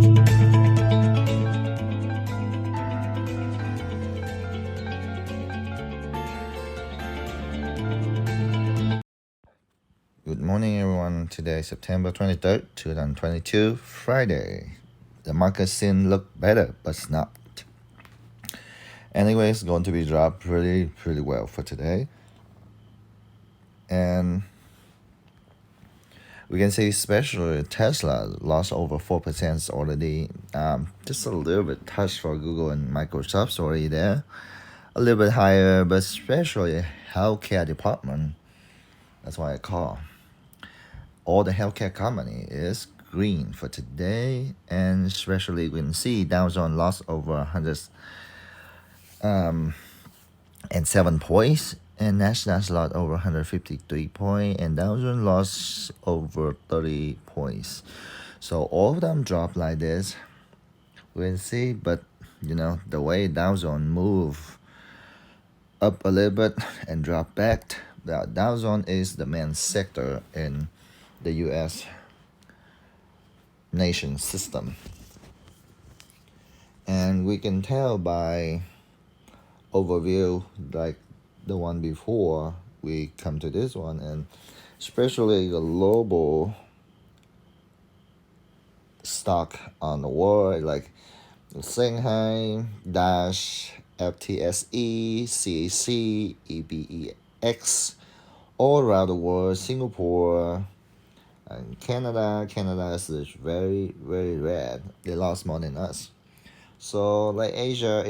Good morning, everyone. Today is September 23rd, 2022, Friday. The market scene look better, but it's not. Anyway, it's going to be dropped pretty well for today. And we can see especially Tesla lost over 4% already. Just a little bit touch for Google and Microsoft already there. A little bit higher, but especially healthcare department. That's why I call. All the healthcare company is green for today, and especially we can see Dow Jones lost over 107 points, and Nasdaq lost over 153 points, and Dow Jones lost over 30 points. So all of them dropped like this. We can see, but the way Dow Jones move up a little bit and drop back. The Dow Jones is the main sector in the U.S. nation system, and we can tell by overview like the one before we come to this one, and especially the global stock on the world like Shanghai, Dash, FTSE, CAC, EBEX, all around the world, Singapore, and Canada is very red. They lost more than us. So like Asia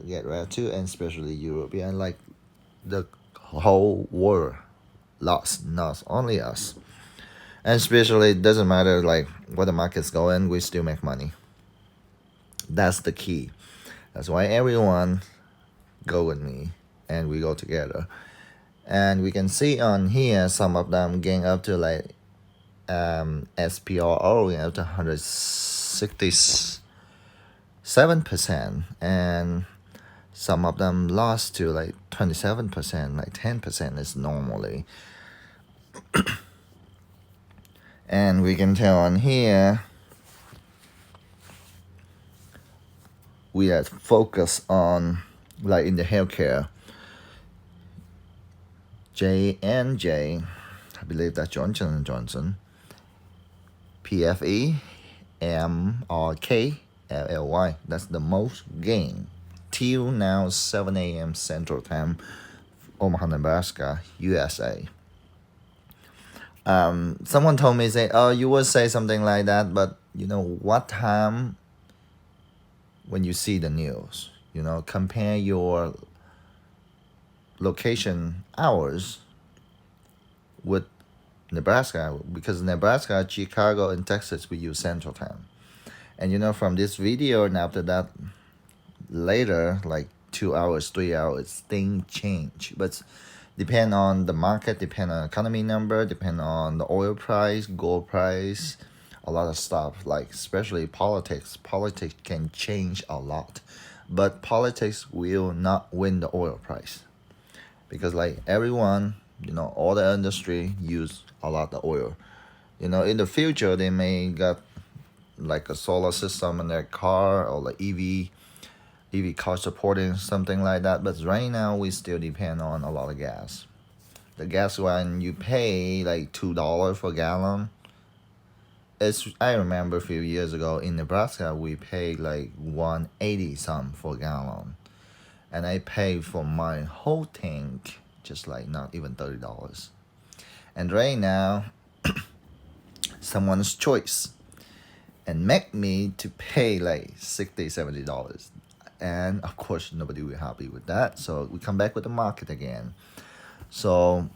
get red too, and especially European, like the whole world lost, not only us. And especially it doesn't matter like what the market's going, we still make money. That's the key. That's why everyone go with me and we go together. And we can see on here some of them getting up to like SPRO up to 167%, and some of them lost to like 27%, like 10% is normally. And we can tell on here we are focused on like in the healthcare. J&J, I believe that's Johnson & Johnson, PFE, MRK, that's the most gain till now 7 a.m. Central Time, Omaha, Nebraska, USA. Someone told me, say, oh, you would say something like that, but what time when you see the news, compare your location hours with Nebraska, because Nebraska, Chicago, and Texas, we use Central Time. And from this video, and after that, later, like 2 hours, 3 hours, things change. But depend on the market, depend on economy number, depend on the oil price, gold price, a lot of stuff, like especially politics. Politics can change a lot, but politics will not win the oil price, because like everyone, all the industry use a lot of oil. In the future they may got like a solar system in their car, or like EV car supporting something like that, but right now we still depend on a lot of gas. The gas, when you pay like $2 for a gallon, I remember a few years ago in Nebraska we paid like 180 some for a gallon, and I paid for my whole tank just like not even $30. And right now someone's choice and make me to pay like $60-$70, and of course nobody will be happy with that. So we come back with the market again. So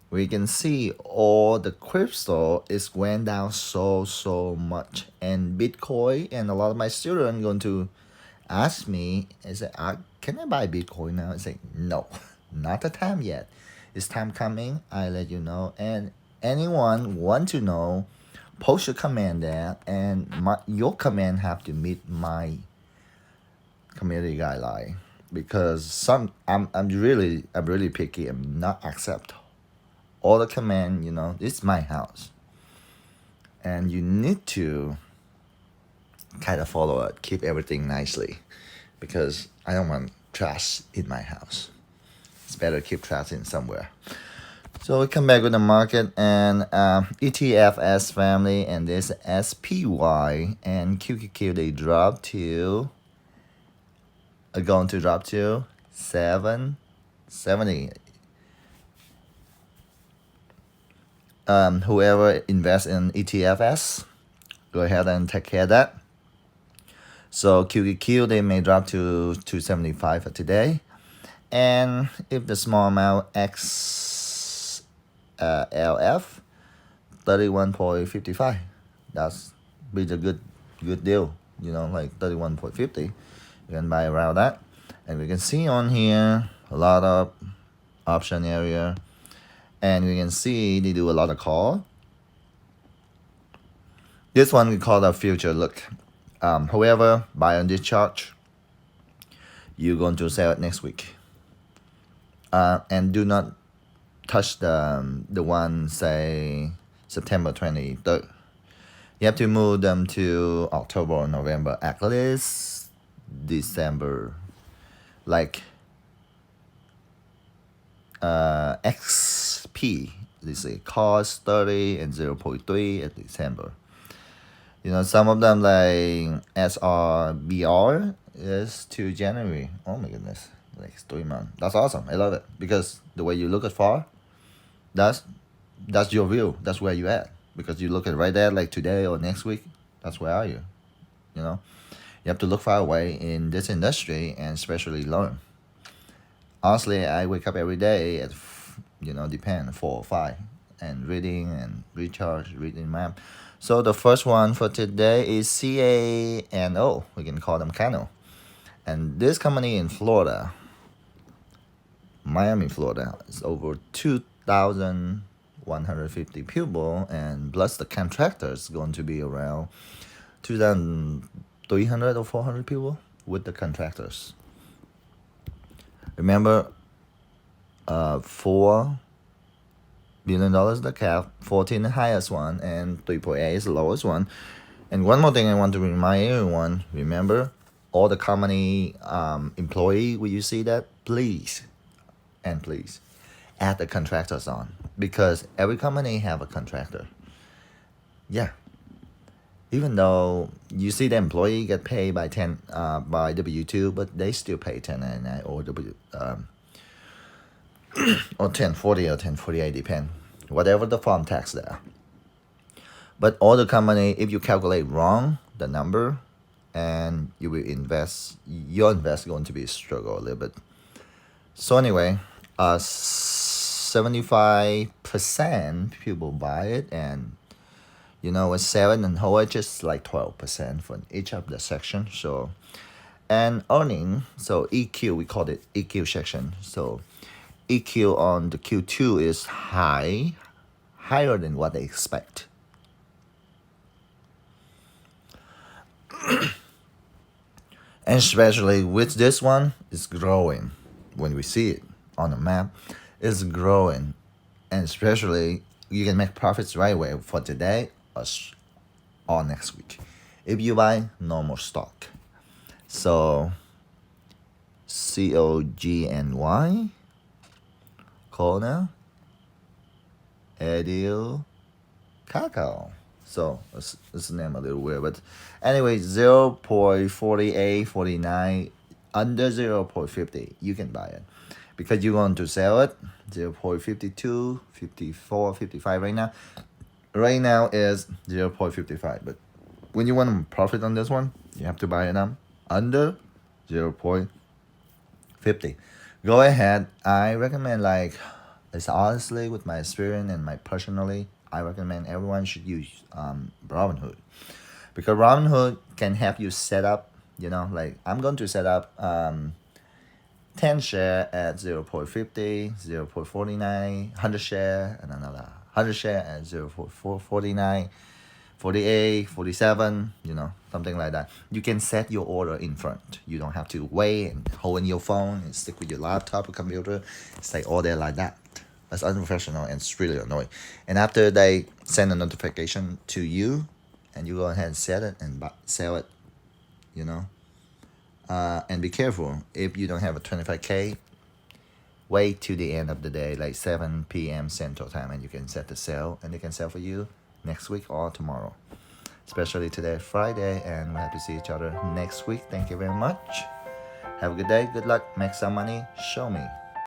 we can see all the crypto is went down so much, and Bitcoin, and a lot of my students going to ask me, is it, can I buy Bitcoin now? I say no, not the time yet. It's time coming, I let you know. And anyone want to know, post your comment there, and your comment have to meet my community guideline, because I'm really picky. I'm not accept all the command. It's my house, and you need to kind of follow it, keep everything nicely, because I don't want trash in my house. It's better keep trash in somewhere. So we come back with the market and ETFS family and this SPY and QQQ, they drop to are going to drop to 770. Whoever invests in ETFS, go ahead and take care of that. So QQQ, they may drop to 275 for today. And if the small amount XLF, 31.55, that's be a good deal, like 31.50. You can buy around that. And we can see on here a lot of option area, and we can see they do a lot of call. This one we call a future look. Whoever buy on this chart, you're going to sell it next week. And do not touch the one, say, September 23rd. You have to move them to October or November, at least December. Like XP, this is cost 30 and 0.3 at December. Some of them like SRBR is to January. Oh my goodness, like 3 months. That's awesome. I love it because the way you look at far, that's your view. That's where you at, because you look at right there like today or next week. That's where are you. You have to look far away in this industry and especially learn. Honestly, I wake up every day at depend 4 or 5 and reading and reading map. So the first one for today is CANO. We can call them Cano. And this company in Florida, Miami, Florida, is over 2,150 people, and plus the contractors going to be around 2,300 or 400 people with the contractors. Remember, $4 billion the cap, 14 the highest one, and 3.8 is the lowest one. And one more thing I want to remind everyone, remember, all the company employee, will you see that? Please add the contractors on, because every company have a contractor. Yeah. Even though you see the employee get paid by W2, but they still pay 1099 or or 1040 or 1048, depend. Whatever the farm tax there. But all the company, if you calculate wrong the number, and you will your invest going to be a struggle a little bit. So anyway, 75% people buy it, and with 7 and whole, just like 12% for each of the section. So, and earning, so EQ, we call it EQ section. So EQ on the Q2 is higher than what they expect. And especially with this one, it's growing. When we see it on the map, it's growing. And especially, you can make profits right away for today or next week if you buy normal stock. So COGNY, Kona, Edil, Cacao. So it's the name a little weird, but anyway, 0.48, 49, under 0.50, you can buy it, because you want to sell it 0.52, 54, 55 right now. Right now is 0.55, but when you want to profit on this one, you have to buy it under 0.50. Go ahead. I recommend, it's honestly with my experience and my personally, I recommend everyone should use Robinhood, because Robinhood can help you set up. I'm going to set up 10 share at 0.50, 0.49, 100 share, and another 100 share at 0.449, 48, 47, something like that. You can set your order in front. You don't have to wait and hold in your phone and stick with your laptop or computer. It's like all there like that. That's unprofessional and it's really annoying. And after they send a notification to you, and you go ahead and set it and sell it you know. And be careful if you don't have a 25K. Wait till the end of the day, like 7 p.m. Central Time, and you can set the sale, and they can sell for you next week or tomorrow. Especially today, Friday, and we'll have to see each other next week. Thank you very much. Have a good day. Good luck. Make some money. Show me.